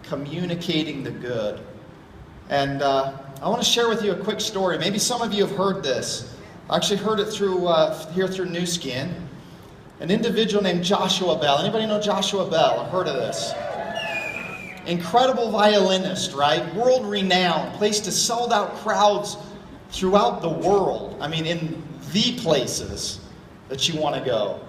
communicating the good. And I want to share with you a quick story. Maybe some of you have heard this. I actually heard it through here through New Skin. An individual named Joshua Bell. Anybody know Joshua Bell? I've heard of this. Incredible violinist, right? World renowned. Placed to sold out crowds throughout the world. I mean, in the places that you want to go.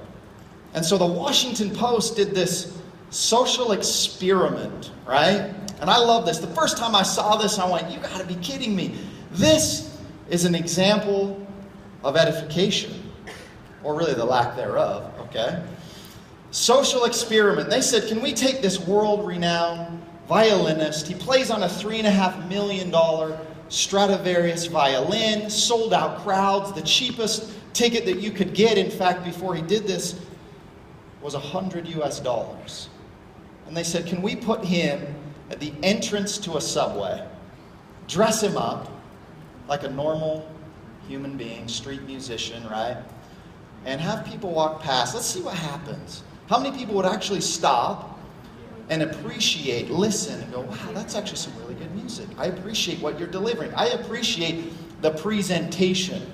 And so the Washington Post did this social experiment, right? And I love this. The first time I saw this, I went, you got to be kidding me. This is an example of edification, or really the lack thereof, okay? Social experiment. They said, can we take this world-renowned violinist? He plays on a $3.5 million Stradivarius violin, sold out crowds. The cheapest ticket that you could get, in fact, before he did this, was $100 US. And they said, can we put him at the entrance to a subway, dress him up like a normal human being, street musician, right? And have people walk past. Let's see what happens. How many people would actually stop and appreciate, listen, and go, wow, that's actually some really good music. I appreciate what you're delivering. I appreciate the presentation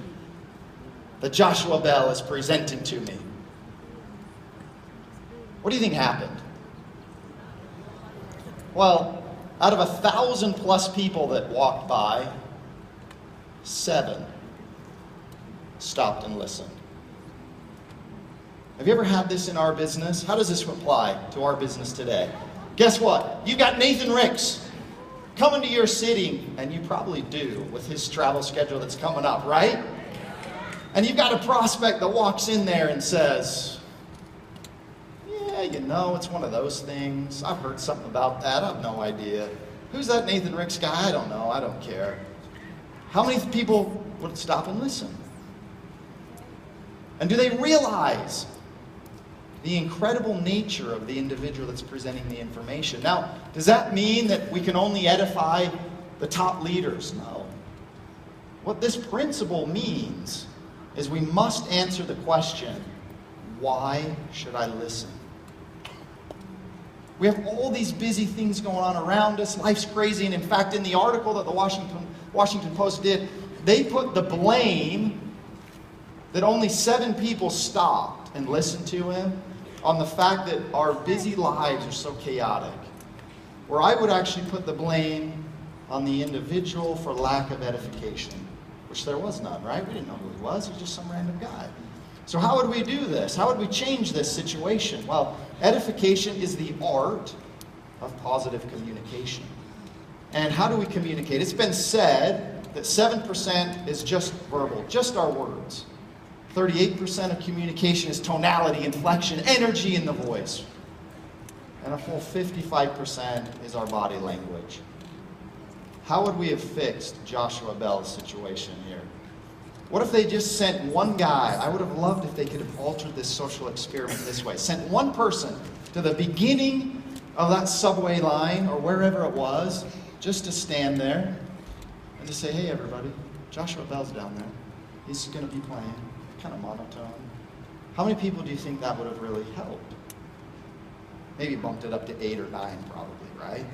that Joshua Bell is presenting to me. What do you think happened? Well, out of 1,000+ people that walked by, 7 stopped and listened. Have you ever had this in our business? How does this apply to our business today? Guess what? You've got Nathan Ricks coming to your city, and you probably do with his travel schedule that's coming up, right? And you've got a prospect that walks in there and says, yeah, you know, it's one of those things. I've heard something about that. I have no idea. Who's that Nathan Ricks guy? I don't know. I don't care. How many people would stop and listen? And do they realize the incredible nature of the individual that's presenting the information? Now, does that mean that we can only edify the top leaders? No. What this principle means is we must answer the question, why should I listen? We have all these busy things going on around us. Life's crazy. And in fact, in the article that the Washington Post did, they put the blame that only 7 people stopped and listened to him on the fact that our busy lives are so chaotic. Where I would actually put the blame on the individual for lack of edification, which there was none, right? We didn't know who he was. He was just some random guy. So how would we do this? How would we change this situation? Well, edification is the art of positive communication. And how do we communicate? It's been said that 7% is just verbal, just our words. 38% of communication is tonality, inflection, energy in the voice. And a full 55% is our body language. How would we have fixed Joshua Bell's situation here? What if they just sent one guy? I would have loved if they could have altered this social experiment this way. Sent one person to the beginning of that subway line or wherever it was, just to stand there and to say, hey everybody, Joshua Bell's down there. He's going to be playing. Kind of monotone. How many people do you think that would have really helped? Maybe bumped it up to 8 or 9 probably, right?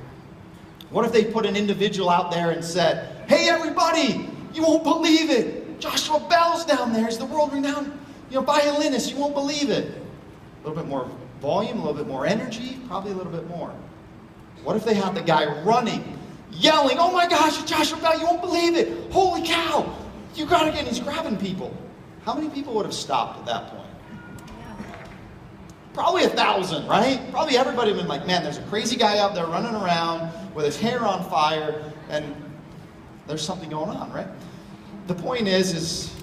What if they put an individual out there and said, hey everybody, you won't believe it. Joshua Bell's down there. He's the world-renowned, violinist. You won't believe it. A little bit more volume, a little bit more energy, probably a little bit more. What if they had the guy running, yelling, oh my gosh, Joshua Bell, you won't believe it. Holy cow, you got to get, and he's grabbing people. How many people would have stopped at that point? Probably 1,000, right? Probably everybody would have been like, man, there's a crazy guy out there running around with his hair on fire, and there's something going on, right? The point is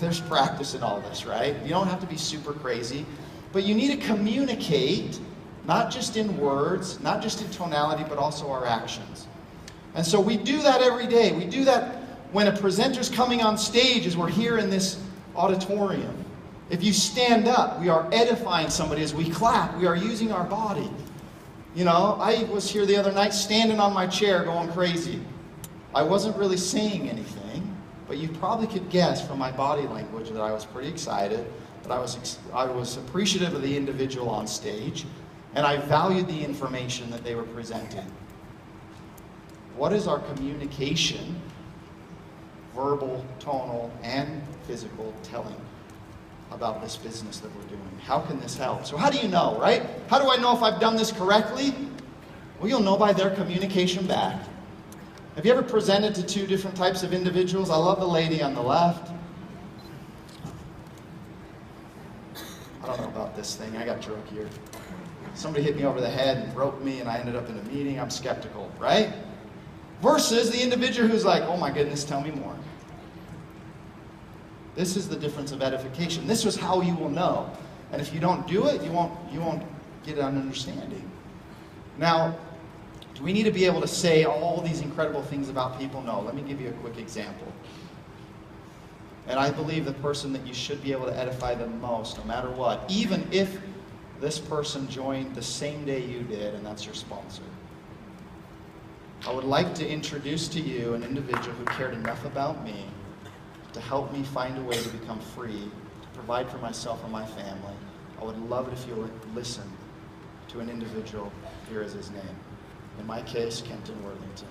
there's practice in all this, right? You don't have to be super crazy, but you need to communicate, not just in words, not just in tonality, but also our actions. And so we do that every day. We do that when a presenter's coming on stage, as we're here in this auditorium. If you stand up, we are edifying somebody. As we clap, we are using our body. I was here the other night standing on my chair going crazy. I wasn't really saying anything. But you probably could guess from my body language that I was pretty excited, that I was appreciative of the individual on stage, and I valued the information that they were presenting. What is our communication, verbal, tonal, and physical, telling about this business that we're doing? How can this help? So how do you know, right? How do I know if I've done this correctly? Well, you'll know by their communication back. Have you ever presented to two different types of individuals? I love the lady on the left. I don't know about this thing. I got drunk here. Somebody hit me over the head and broke me, and I ended up in a meeting. I'm skeptical, right? Versus the individual who's like, oh my goodness, tell me more. This is the difference of edification. This is how you will know. And if you don't do it, you won't get an understanding. Now, do we need to be able to say all these incredible things about people? No. Let me give you a quick example. And I believe the person that you should be able to edify the most, no matter what, even if this person joined the same day you did, and that's your sponsor. I would like to introduce to you an individual who cared enough about me to help me find a way to become free, to provide for myself and my family. I would love it if you would listen to an individual. Here is his name. In my case, Kenton Worthington.